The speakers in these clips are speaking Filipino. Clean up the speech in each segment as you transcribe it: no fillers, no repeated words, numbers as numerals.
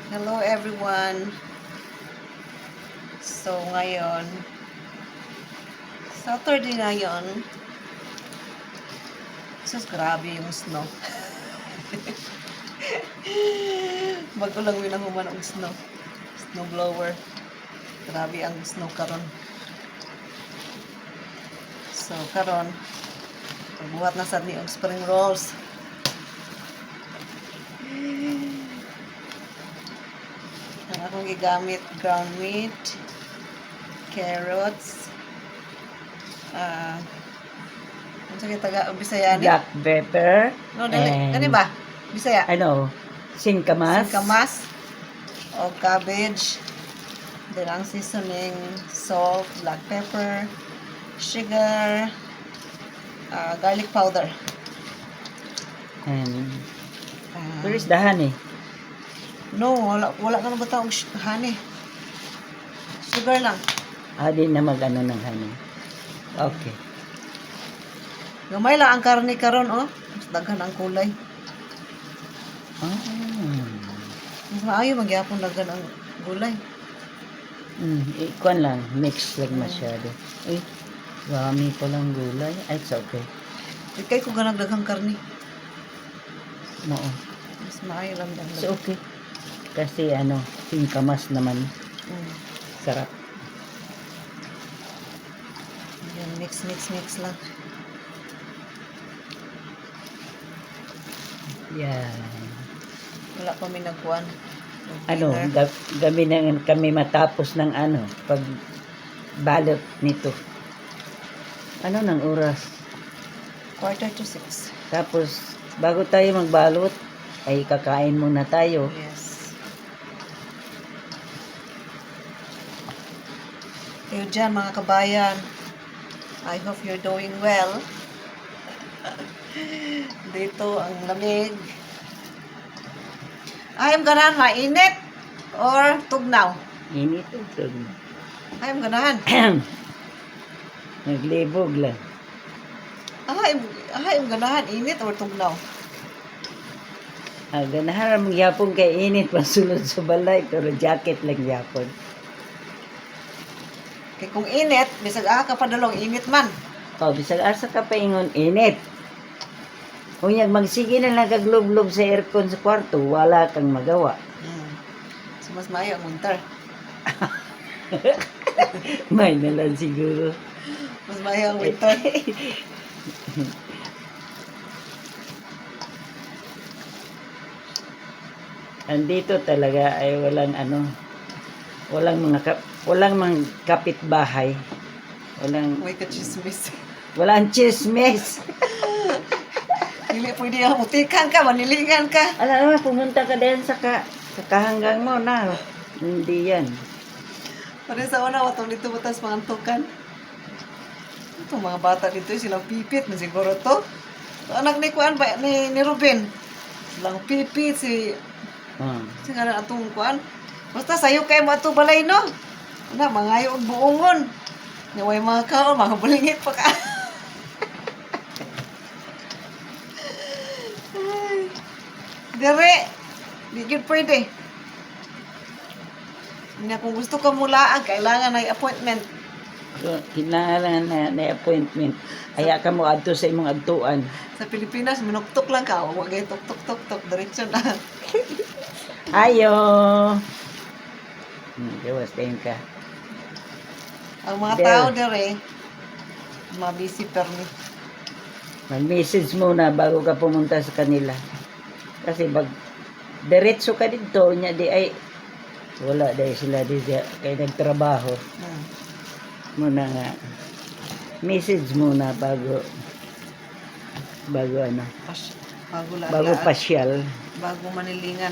Hello everyone. So ngayon, Saturday na yon. Sus, grabe yung snow. Bago lang winahuman ang snow. Snow blower. Grabe ang snow karon. So karon, buhat na sad ni og spring rolls. Ang akong gigamit, ground meat, carrots, ano sa taga Bisaya ni? Black pepper. No, dali. and Gani ba? Bisaya. Singkamas. Singkamas o cabbage. Then ang seasoning, salt, black pepper, sugar, garlic powder. And Ah, where is the honey? no, wala ka na ba taong honey? Sugar lang. Di na mag-ano ng honey. Okay. Gamay lang ang karne karon, oh. Mas daghan ang kulay. Ah. Mas maayo magyapon daghan ang gulay. Ikuan lang. Mix lang masyado. Dami palang gulay. It's okay. Ikay ko ganang daghang karne. Oo. Mas maayo lang It's daghan. okay. Kasi singkamas naman. Sarap. Yan, mix lang. Yan. Wala pa may nagkuhan. Kami matapos ng pag balot nito. Ng oras? 5:45. Tapos, bago tayo magbalot, ay kakain muna tayo. Yes. Kayo dyan, mga kabayan. I hope you're doing well. Dito, ang lamig. Ayam ganahan, mainit or tugnaw? Init ito. Ayam ganahan. Naglibog lang. Ayam ganahan, init or tugnaw? Ganahan mong yapon kay init, masulod sa balay, pero jacket lang yapon. Kaya kung init, bisag ka padalong, init man. Bisag asa ka pa ingon, init. Kung magsige na lang kaglob-lob sa aircon sa kwarto, wala kang magawa. So, mas maayo ang winter. May na lang siguro. Mas maayo ang winter. Andito talaga ay walang mga kapitbahay. May kachismis. Walang chismis. Hindi pwede ang utikan ka, manilingan ka. Alam mo, pumunta ka din sa kahanggang mo na. Hindi yan. Pare sa una, watong dito batas pangantukan. Itong mga bata dito, silang pipit, na siguro to. So, anak ni Kuan, ni Ruben. Silang pipit, si nga na atong Kuan. Basta sayo kayo mo atong balay, no? Mangayo og buongon. Naway mga kaon, mga bulingit pa ka. Dire, di yun pwede. Kung gusto ka mulaan, kailangan ay appointment. So, kinahanglan na appointment. Kaya ka mo adto sa imong adtuan. Sa Pilipinas, minuktok lang ka. Huwag kayo tuk-tuk-tuk-tuk. Diretso na. Ayo! Gawas tayo ka. Ang mga There. tao dire, mga busy permi. Mag-message muna bago ka pumunta sa kanila. Kasi diretso ka dito, nya di ay wala dahil sila di kay nagtrabaho. Muna nga. Message muna bago Bago bago pasyal. Bago manilingan.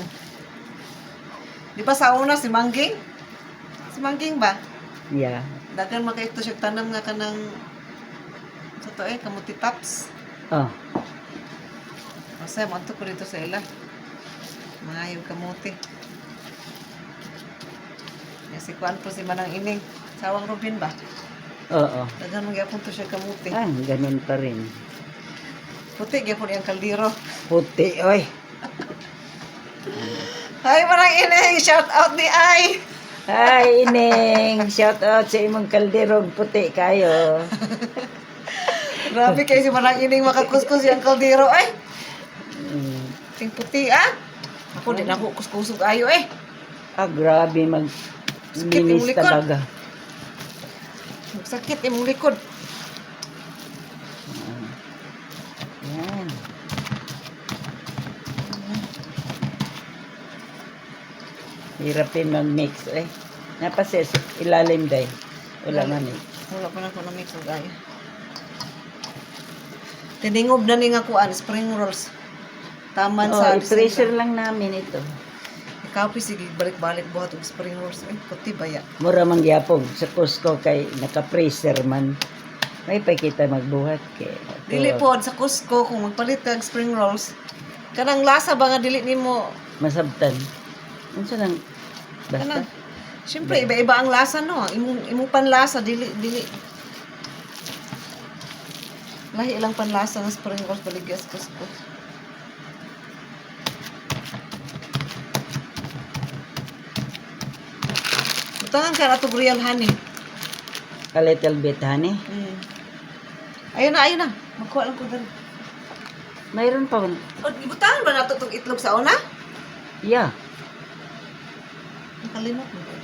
Di ba sa una si Mangging? Si Mangging ba? Yeah. Dagan makaito siya tanam nga kanang sa to kamuti tops. Masaya, manto ko dito sa ila. Mga yung kamuti. Si Kuan po si Manang Ining. Sawang Rubin ba? Oo. Dagan magyapon to siya kamuti. Ganun pa rin. Puti, gyapon yung kaldero. Puti, oy. Hi, Manang Ineng! Shout out ni Ay! Hi, Ining! Shout out sa imong kalderong puti kayo. Grabe kayo si Manang Ineng makakuskus yung kaldero ay! Mm. Ting puti ah! Ako din ako kuskusog ayo eh! Grabe Sakit yung linis likod. talaga. Magsakit yung likod. Yan. Hirap din mag-mix eh. Napases, ilalim day. Wala man eh. Wala pa na ko na mix og ayo. Tiningob na ni nga kuan spring rolls. Taman sa i-freezer lang namin ito. Ikaw sige balik-balik buhat og spring rolls ay puti baya. Mura man gyapon sa Costco kay naka-freezer man. May pa kita magbuhat kay. Dili pod sa Costco kung magpalit kag spring rolls. Kanang lasa ba nga dili nimo Masabtan. Unsa lang basta. kanang Siyempre, iba-iba ang lasa, no? Imong panlasa, dili. Lahi ilang panlasa ng spring rolls baligya sa Costco. Butangan ka na ito real honey. A little bit honey. Ayun na. Magkuha lang ko dali. Mayroon pa man. O, butangan ba na ito itong itlog sa una? Yeah. Nakalimot mo ba?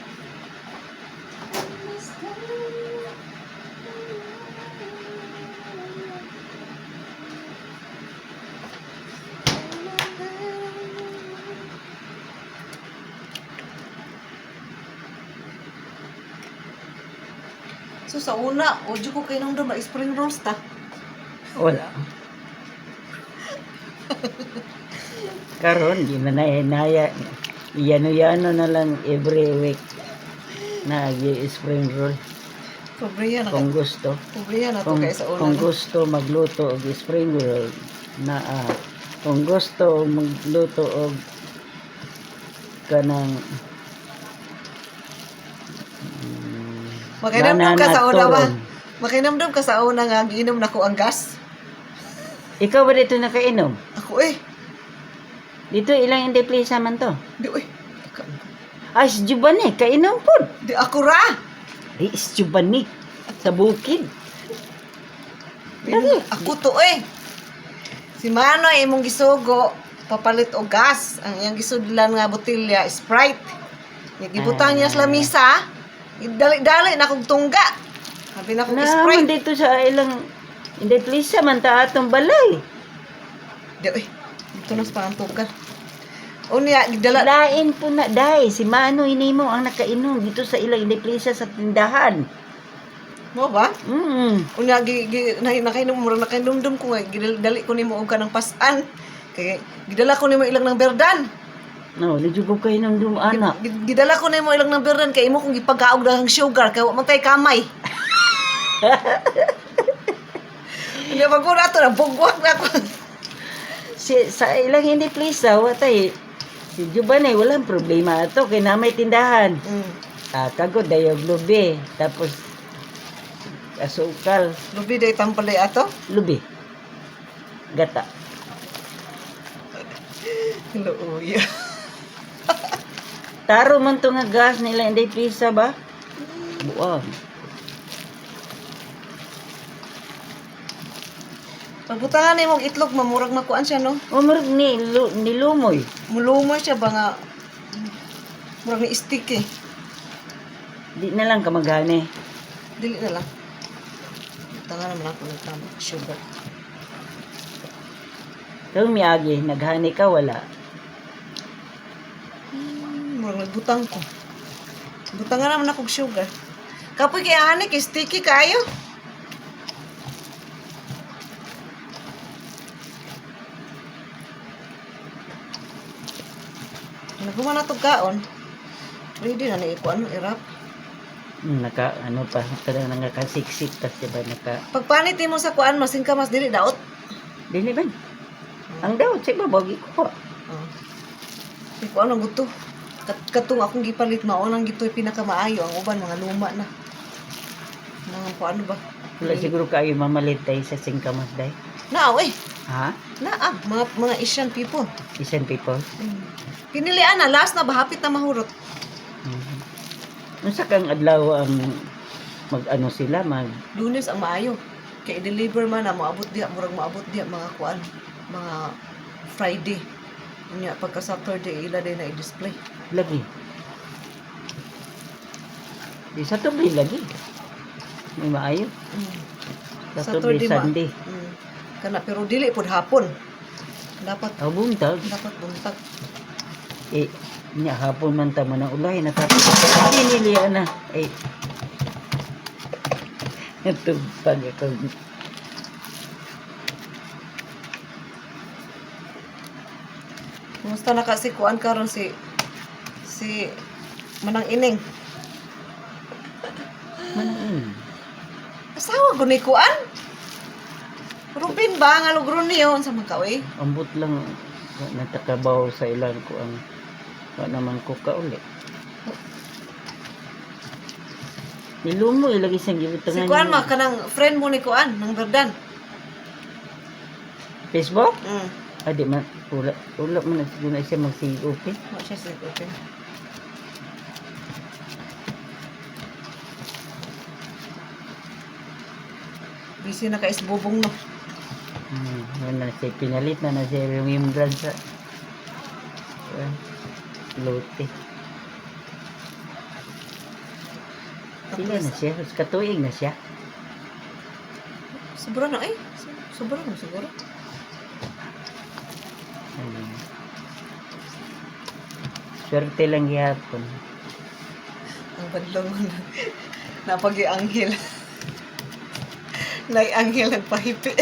So sa una, ojo ko kayo nang doon spring rolls ta. Wala. Karon di man na inaya. Yano na lang every week na spring roll Pobre yan. kung gusto. Pobre yan na ito kayo sa una. Kung no? gusto magluto og spring roll na kung gusto magluto og kanang Makinamdam ka sa una ba? turon. Makinamdam ka sa una nga giinom na ko ang gas. Ikaw ba dito nakainom? Ako Dito ilang hindi plisa man to. Di Ay, si Giovanni, kainom po. Di ako ra. Di, si Giovanni, sa bukid. Ako to Si Mano imong gisugo papalit og gas. Ang iyang gisudlan nga botelya Sprite. Gibutang niya sa lamisa. Dali-dali na kog tungga. Sabi na kog Naman Sprite. dito sa ilang hindi plisa man ta atong balay. Di dito na sa pantugan. Unya gidala. Lain po na, day. Si Mano inimo ang nakainom dito sa ilang hindi plisa sa tindahan. Mo ba? Mm. Nakainom mo nakainomdom ko nga gidali ko nimo og kanang pasan. Kay gidala ko nimo ilang ng berdan. No, lidyo ko kayo nung anak. Gidala ko nimo ilang ng berdan kay imo kung gipagaog daghang sugar kay wa man tay kamay. Hindi ba ko nato na bugwak na ko. Sa ilang hindi plisa, watay. Si Giovanni, walang problema ato. Kaya na may tindahan. Kagod, dayog lubi. Tapos, asukal. Lubi day tampalay ato. Lubi. Gata. Hello, uya. Taro man to nga gas nila, hindi plisa ba? Buwag. Pagbutangan nimo og itlog mamurag makuan siya no. Umurag nilumoy. Mulumoy siya ba nga murag ni stick Di na lang kamagani. Dili na lang. Tangan naman ako ng tama sugar. Kung miyagi, naghani ka, wala. Murag nagbutang ko. Butangan naman ako og sugar. Kapoy kay ani kay sticky kayo. Naguma na to kaon. Ready na ni ikuan irap. Ano pa, kada nakasiksik, kasi ba Pagpanit mo sa kuan masing ka mas dili daot. Dili ba? Ang daw, sa iba, bagi ko. Ikuan ang gusto. Katong akong gipalit mao nang gitoy pinakamaayo ang uban mga luma na. Mga paano ba? Wala siguro kayo mamalit tayo sa singkamas day. Naaw Ha? Mga Asian people. Asian people? Pinilian na, last na ba? Hapit na mahurot. Unsa kang adlaw ang mag-ano sila, Lunes ang maayo. Kay deliver man na maabot diha, mga kuan, mga Friday. Unya pagka Saturday ila din na i-display. lagi. Di sa tubi lagi. May maayo. Sa tubi, ma. Sunday. Kana pero dili pud hapon. Dapat Buntag. buntag. Nya hapon man ta man ang ulay natapos. Pinilian na. Ito pag ako. Kumusta na kasi kuan karon si Manang Ining? Manang Asawa gud ni kuan? Rubin ba nga lugro niyo unsa man ka oy? ambot lang natakabaw sa ilang ko ang naman ko kauli. Nilumo ilagi sa gibutangan. Si kuan ma kanang friend mo ni kuan nang Berdan. Facebook? Mm. Adi man ula man na siya mag-okay. Wa siya sa open. Busy na ka isbubong no. Yan na siya pinalit na siya yung brand sa lote. Sila na siya, katuig na siya. Sobra na ay. Sobra na siguro. Swerte lang gihapon. Ang badlong mo na. Napag-ianghel. Nai-anghel nagpahipi.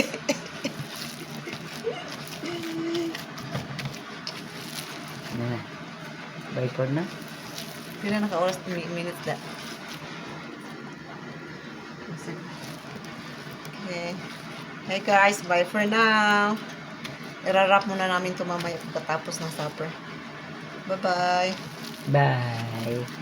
Bye for na. Pila na ka oras minutes da. Okay. Hey guys, bye for now. Irarap muna namin ito mamaya pagkatapos ng supper. Bye-bye. Bye.